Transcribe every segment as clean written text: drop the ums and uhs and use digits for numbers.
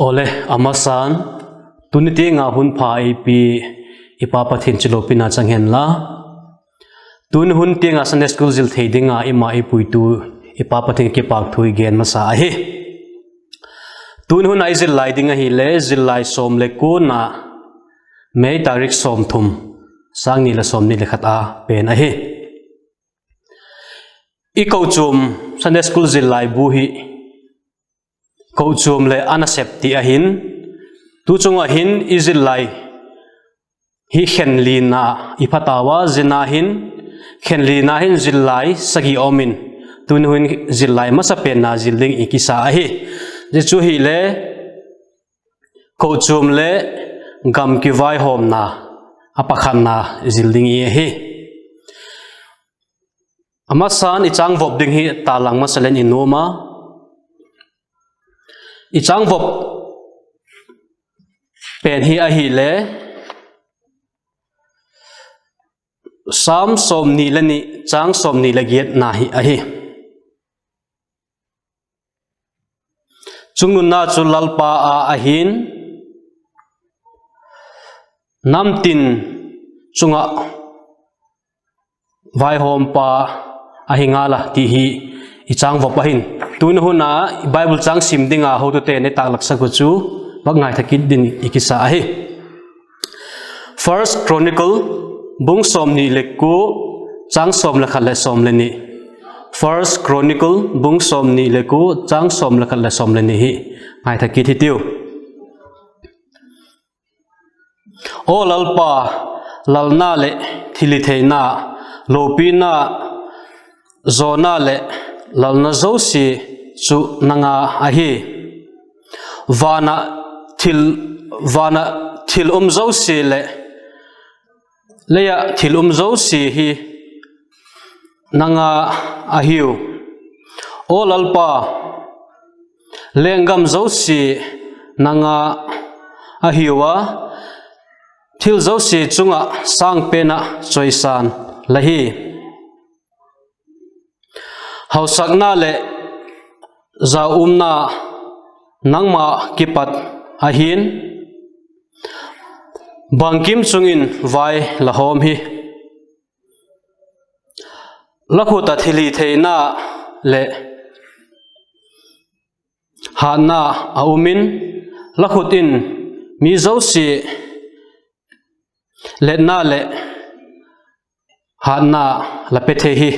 ole amasan tuniti nga hun pha ipi ipa pathin chilo pina changhen la tun hun tinga Sunday school zil thei dinga ima ipuitu ipa pathin kipak thui gen masa hi tun hun ai Zillai dinga hi le Zillai som le ku na mei tarik som thum sang ni la som ni le khata pen a hi I Kochuam Sunday school Zillai bu hi Kochuam le anasepti ahin tu chunga hin I Zillai hi khenlina ipatawa zinahin khenlina hin Zillai sagi omin tunhuin Zillai masapen na zilding ikisa ahi jechu hi le Kochuam le Gam Kivaipuakna apakhanna zilding I hi amasan ichang vop ding hi talang masalen inoma ichang vop pen hi ahi le sam som ni lani chang som ni lagiat na hi ahi chungun na chu Lalpa'n ahin namtin chunga vai hom pa ahingala ti hi ichang vop ahin tun huna Bible chang sim dinga ho tu te ne tak laksa ku chu bak ngaithakit din ikisa ahi First Chronicle bung som ni leku chang som la khala som le ni First Chronicle bung som ni leku chang som la khala som le ni hi ngaithakit hi tiu o Lalpa'n lalna le thili theina lopina zona le lalna zosi chu nanga ahi vana thil zosi le leya thil zosi hi nanga ahiu o Lalpa'n lengam zosi nanga ahiwa thil zosi chunga sang pena choisan lahi hausakna le zaumna nangma kipat ahin bangkim chungin vai lahom hi lakhuta thili theina le hana aumin lakhutin mi zosi le na le hana lapethe hi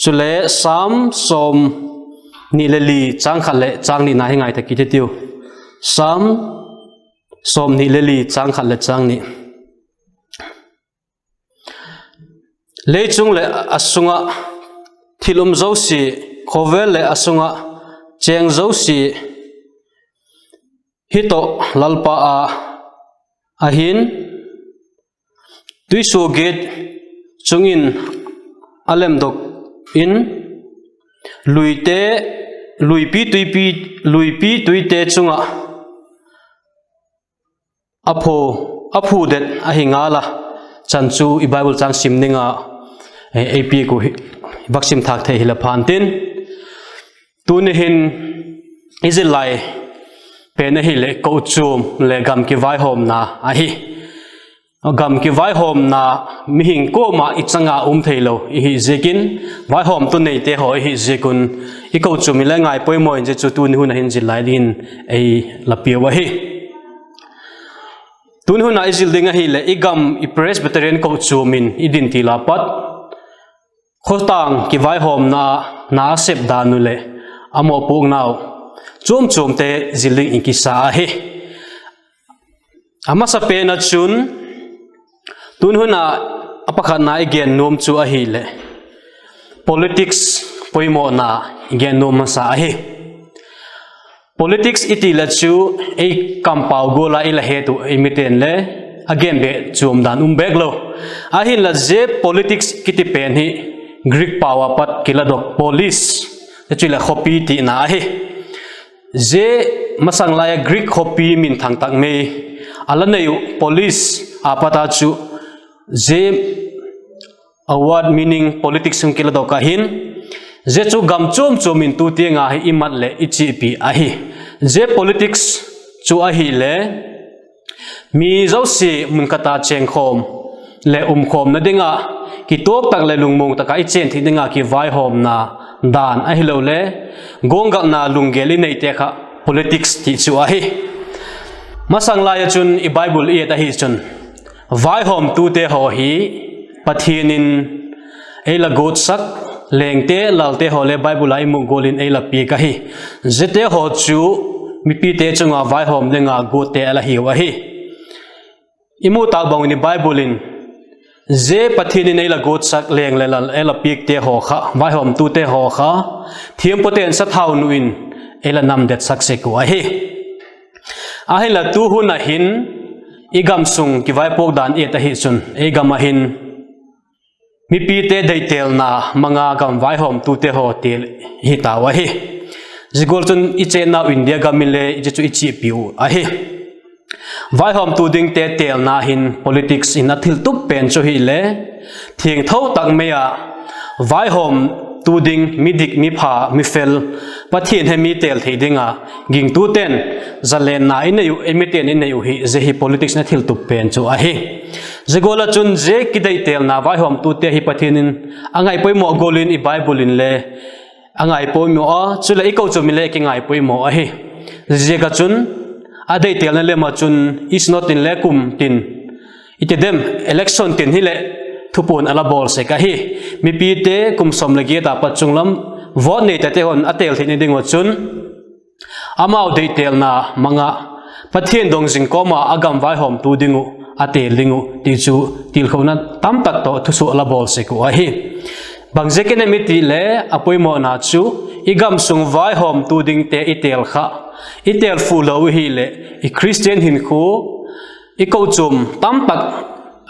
chule sam som ni le li chang khale chang ni na hi ngai ta ki tiu sam som ni le li chang khale chang ni le chung le asunga thilum zosi khovel le asunga cheng zosi hito Lalpa'n ahin tuisu gate chungin alem dok in luipi tuite chunga aphu det ahingala chanchu I Bible chang simninga AP ko vaccim thak the Lalpa'n tin tunihin Zillai pen hi le Kochuam le Gam Kivaipuakna ahi Gam Kivaipuakna mihing ko ma ichanga theilo hi zekin vai hom tu nei te ho hi zekun I Kochuam le ngai poimoi je chu tun hun hin Zillai din ei lapiwa hi tun hun ai zil dinga hi le igam I Presbyterian Kochuam in idin ti lapat khotang Kivaipuakna na sep danu le amo puk nau chum te zilding inkisa hi ama sa pena chun tun huna apakhanna igen nom chu a hi le politics poimo na igen nom sa hi politics itila chu e kampau gola ila hetu imiten le again be chum dan beglo a hi la je politics kiti pen hi Greek power pat kiladok police chila khopi ti na hi je masang laya Greek khopi min thang tak me alanayu police apata chu je award meaning politics sum kila do kahin je chu gam chom chomin tu te nga hi imat le ichi pi a hi je politics chu a hi le mi zo si mun kata cheng khom le khom na dinga ki tok tak le lungmung taka I chen thi dinga ki vai hom na dan a hi lo le gonga na lungeli nei te kha politics ti chu a hi masang la ya chun I bible I ta hi chun vai hom tu te ho hi pathianin eila got sak lengte lalte hole bible ai mongolin eila pi ka hi zete ho chu mi pi te chunga vai hom lenga got te ala hi wa hi imu ta bang ni bible in je pathianin eila got sak leng le lal ela pi te ho kha vai hom tu te ho kha thiam poten sa thau nu in ela nam det sak se ko hi ahila tu hu na hin igam sung Kivaipok dan e ta hi chun igam hin mi pi te dei tel na manga gam vai hom tu te ho tel hi ta wa hi zigol chun I che na India gamile I chu I chi piu a hi vai hom tu ding te tel na hin politics in a Thîltu pen chu hi le thing tho tak me a vai hom tu ding mi dik mi pha mi fel pathian he mi tel thei dinga ging tu ten zalen na in yu emiten in yu hi je hi politics na Thîltu pen chu a hi zegola chun je kidai tel na vai hom tu te hi pathianin angai poimo golin I bible in le angai poimo a chula I ko chu mi le ki ngai poimo a hi je ga chun adai tel na le ma chun is not in le kum tin itedem election tin hi le thupun ala bol se ka hi mi pi te kum som le gi ta pa chunglam vote nei ta te hon atel thini ding wa chun amau dei tel na manga pathian dong jing ko ma agam vai hom tu dingu ate lingu ti chu til khona tam tak to thusu ala bol se ko hi bangje ke ne mi ti le apoi mo na chu igam sung vai hom tu ding te itel kha itel fu lo hi le I Christian hin khu I Kochuam tam tak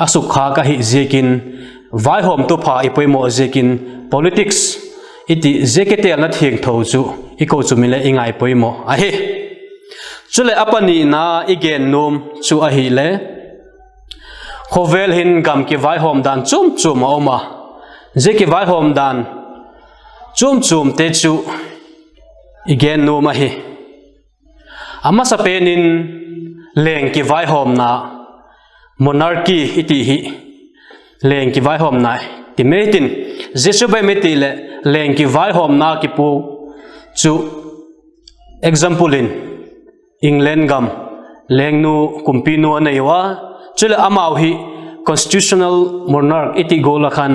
asukha ka hi zekin vai hom tu pha ipoi mo zekin politics iti zeketel na thing tho chu I Kochuam le ingai poi mo a hi chule apani na igen nom chu a hi le khovel hin gam ki vai hom dan chum chum oma je ki vai hom dan chum chum te chu igen nom a hi ama sa penin leng ki vai hom na monarchy iti hi leng ki vai hom na ti metin jesu bai meti le leng ki vai hom na ki pu chu example in England gam leng nu kumpi nu nei wa chule amau hi constitutional monarch iti gola khan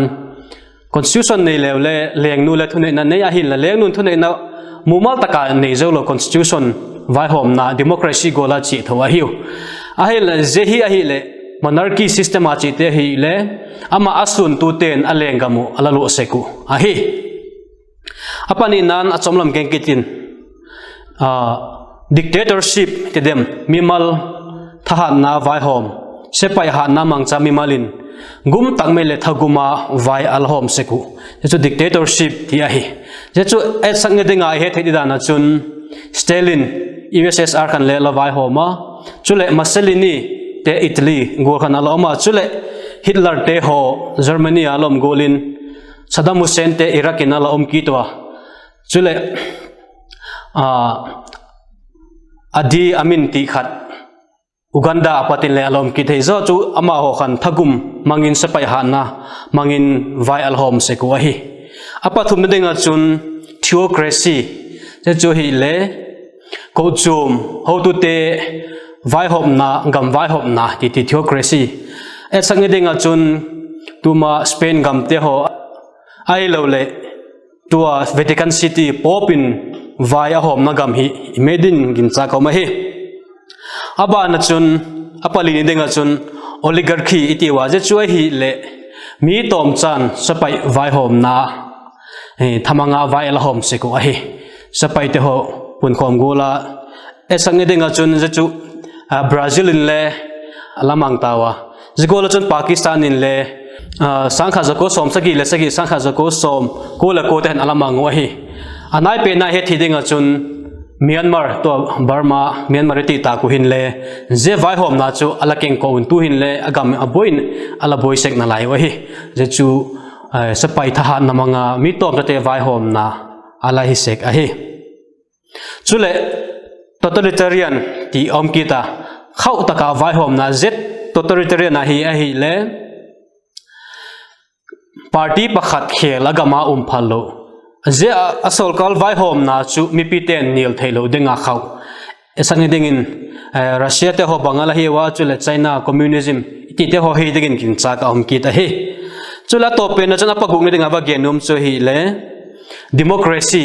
constitution nei le leng nu le thune na nei a hin la leng nu thune na mumal taka nei zo lo constitution vai hom na democracy gola chi thowa hiu a hi la je hi a hi le monarchy system a chi te hi le ama asun tu ten alengamu alalu seku a hi apani nan achomlam genkitin dictatorship te dem mimal thahan na vai hom sepai ha na mangcha mimalin gum takme le thaguma vai alhom seku chu dictatorship ti a hi je chu sang denga he thedi dana chun Stalin USSR kan le la vai homa chule Mussolini te Italy gol khan aloma chule Hitler te ho Germany alom golin Saddam Hussein te Iraq in ala ki to chule adi amin ti khat Uganda apatin le alom ki thei zo chu ama ho khan thagum mangin sapai hana mangin vai alhom se ko hi apathum denga chun theocracy je chu hi le Kochuam ho tu te vai hom na gam vai hom na ti theocracy e sange denga chun tuma Spain gam te ho ai lo le tua Vatican City popin vai a hom na gam hi imedin gin cha ko ma hi aba na chun apali ni denga chun oligarchy iti wa je chu hi le mi tom chan sapai vai hom na thamanga vai al hom se ko hi sapai te ho pun khom gola e sange denga chun je chu Brazil in le alamang tawa jigola chun Pakistan in le sangkha zako som sagi le sagi sangkha zako som kola ko ten alamang wa hi anai pe na he thidinga chun Myanmar to Burma Myanmar ti ta ku hin le je vai hom na chu alakeng ko un tu hin le agam aboin ala boy sek na lai wa hi je chu sapai thahan namanga mi tom te vai hom na ala hi sek a hi chule totalitarian ti om kita khau taka vai hom na zet totalitarian na hi le party pakhat khel agama phalo je asol kal vai hom na chu mi piten nil thailo denga khau esani dingin Russia te ho bangala hi wa chu le China communism ti te ho hi dingin kin cha ka om kita hi chula to pe na chana paguk ni dinga ba genum chu hi le democracy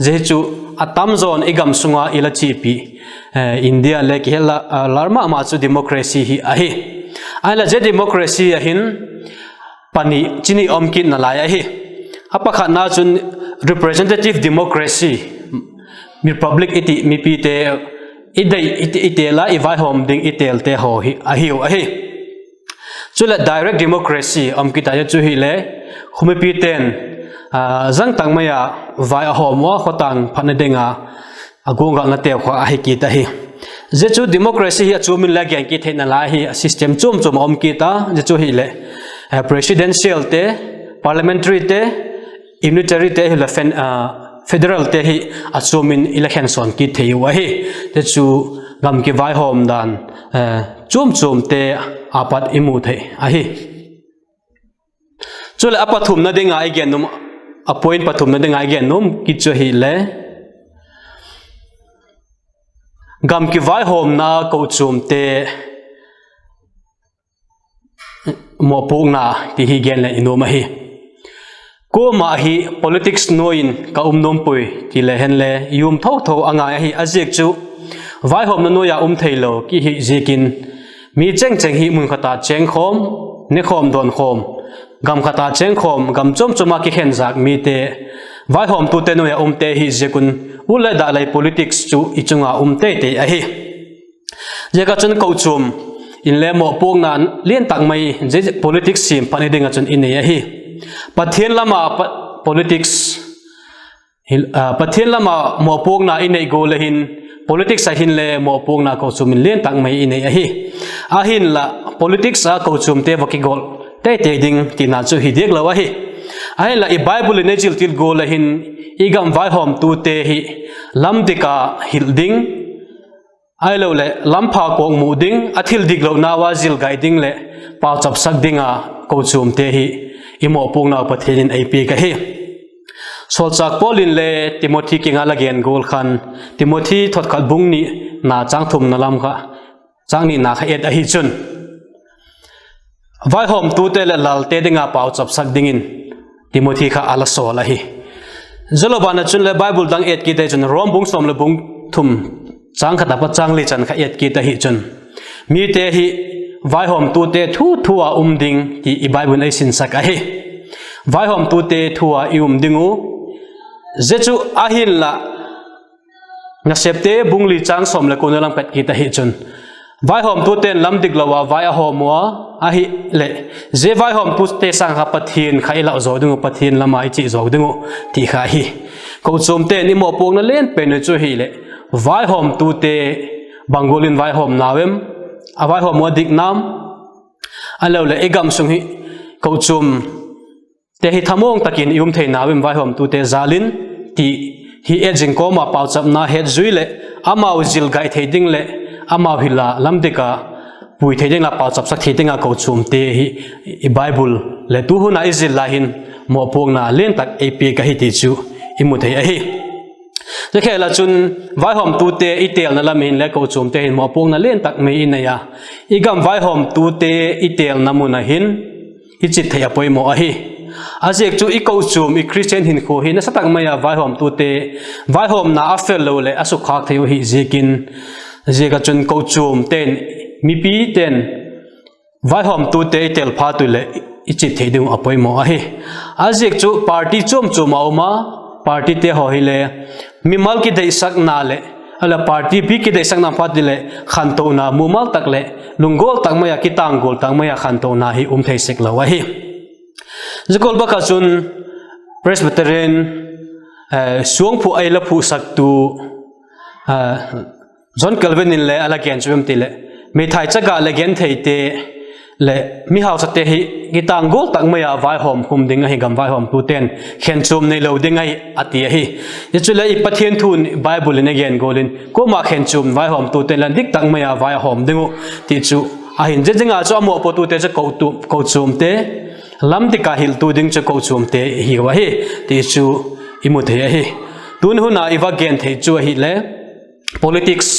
je chu atam zone igam sunga ila chi pi India le ki hela larma ma chu democracy hi ahi ala je democracy ahin pani chini omkin na lai ahi apakha na chun representative democracy mi public iti mi pi te idei la i vai hom ding itel te ho hi ahi chula direct democracy omkita ya chu hi le khumi pi ten zang tang maya vai hom wa khotang phanedenga agunga na te kho ahi ki ta hi je chu democracy hi chu min la gyan ki thena la hi system chum omkita je chu hi le presidential te parliamentary te unitary te la federal te hi achumin election son ki thei wa hi te chu gam ki vai hom dan chum te apat imu thei ahi chule apathum na dinga again num appoint pathum na dinga again num ki chu hi le gam ki vai hom na Kochuam te mo pungna ti hi gen le inuma hi ko ma hi politics noin ka nom pui ti le hen le yum tho anga hi azek chu vai hom na noya thailo ki hi jekin mi cheng hi mun khata cheng khom ne khom don khom gam khata cheng khom gam choma ki khen zak mi te vai hom tu te noya te hi jekun ula da lai politics chu ichunga te a hi jeka chun Kochuam in le mo pong nan lien tak mai je politics sim pani dinga chun in a hi pathian lama politics pathian lama mo pong na in go le hin politics a hin le mo pong na Kochuam in lien tak mai in a hi a hin la politics a Kochuam te vaki gol te ding tina chu hi dek lawa hi ai la I bible ne jil til go le hin igam vai hom tu te hi lam dika hilding ai lo le lam pha kong mu ding athil dik lo na wa zil guiding le pa chap sak dinga Kochuam te hi imo pung na pathian ap ka hi sol chak polin le Timothy kinga lagen gol khan Timothy thot khat bung ni na chang thum na lam kha chang ni na kha et a hi chun vai hom tu te le lal te dinga pa chap sak dingin Timothy kha ala sol a hi zolobana chun le bible dang et ki te chun rom bung som le bung thum chang khata pa chang li chan kha et ki ta hi chun mi te hi vai hom tu te thua ding ti I bible ai sin sak a hi vai hom tu te thua I dingu zechu ahin la na septe bungli chang som le konalam kat ki ta hi chun vai hom tu ten lam dik lawa vai a hom wa a hi le je vai hom tu te sang ha pathian khai la zo dingu pathian lama I chi zo dingu ti kha hi Kochuam te ni mo pong na len pe ne chu hi le vai hom tu te bangolin vai hom nawem a vai hom wa dik nam alo le egam sung hi Kochuam te hi thamong takin thei nawem vai hom tu te zalin ti hi ejing ko ma pau chap na het zui le amau zil gai thei ding le amau hila lamdika pui thei ding la pau chap sak thei dinga Kochuam te hi bible le tu hu na izil la hin mo pong na len tak ap ka hi ti chu imu thei a hi je khela chun vai hom tu te itel na lamin le Kochuam te hin mo pong na len tak me in ya igam vai hom tu te itel na mun na hin ichit thei apoi mo a hi azek chu I Kochuam I Christian hin kho hin satak maya vai hom tu te vai hom na afel lo le asu khak theu hi jekin jeka chun Kochuam ten mi pi ten vai hom tu te itel pha tu le ichit thei ding apoi mo a hi azek chu party chom ma party te ho hi le mi mal ki dei sak na le ala party bi ki dei sak na phat le khan to na mu mal tak le lungol tak maya ki tang gol tak maya khan to na hi thei sek lawa hi zikol ba ka chun Presbyterian suang phu ai la phu sak tu John Calvin in le ala gen chum ti le me thai chaga le gen thei te le mi hau sa te hi gitang gol tak maya vai hom hum ding hi gam vai hom tu ten khen chum nei lo ding ai atia hi ye chu le I pathian thun bible in again golin ko ma khen chum vai hom tu ten lan dik tak maya vai hom dingu ti chu a hin je jinga chu amo po tu te che ko chum te lam ti ka hil tu ding che ko chum te hi wa hi ti chu imu the hi tun hu na iwa gen the chu hi le politics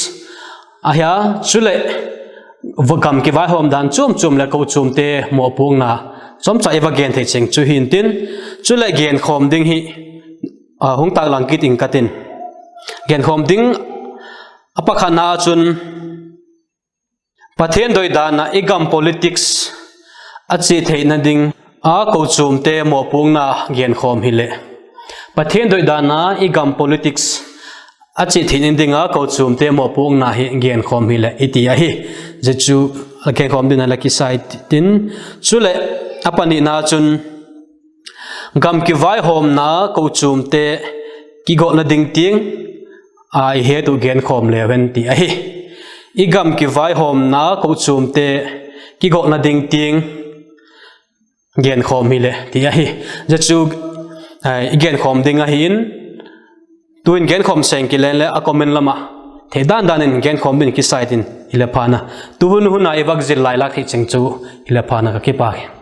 a ya chu le Gam Kivaipuakna dan chum le Kochuam te mo pung na chom cha ewa gen the cheng chu hin tin chu le gen khom ding hi hung tak lang kit ing katin gen khom ding apakhana chun pathian doi dan na igam politics achi theina ding Kochuam te mo pung na gen khom hi le pathian doi dan na igam politics achi thein dinga Kochuam te mo pung na hi gen khom hi le itia hi je chu gen khom din la ki side tin chu le apani na chun Gam Kivaipuakna na Kochuam te ki go na ding ting ai he tu gen khom le wen ti ai I Gam Kivaipuakna na Kochuam te ki go na ding ting gen khom hi le ti ai je chu gen khom ding a hin tuin gen khom seng ki len le a comment lama the dan in gen khom bin ki side in Lalpa'n tu hun hun na ibak Zillai lak hi chengchu Lalpa'n ka kipak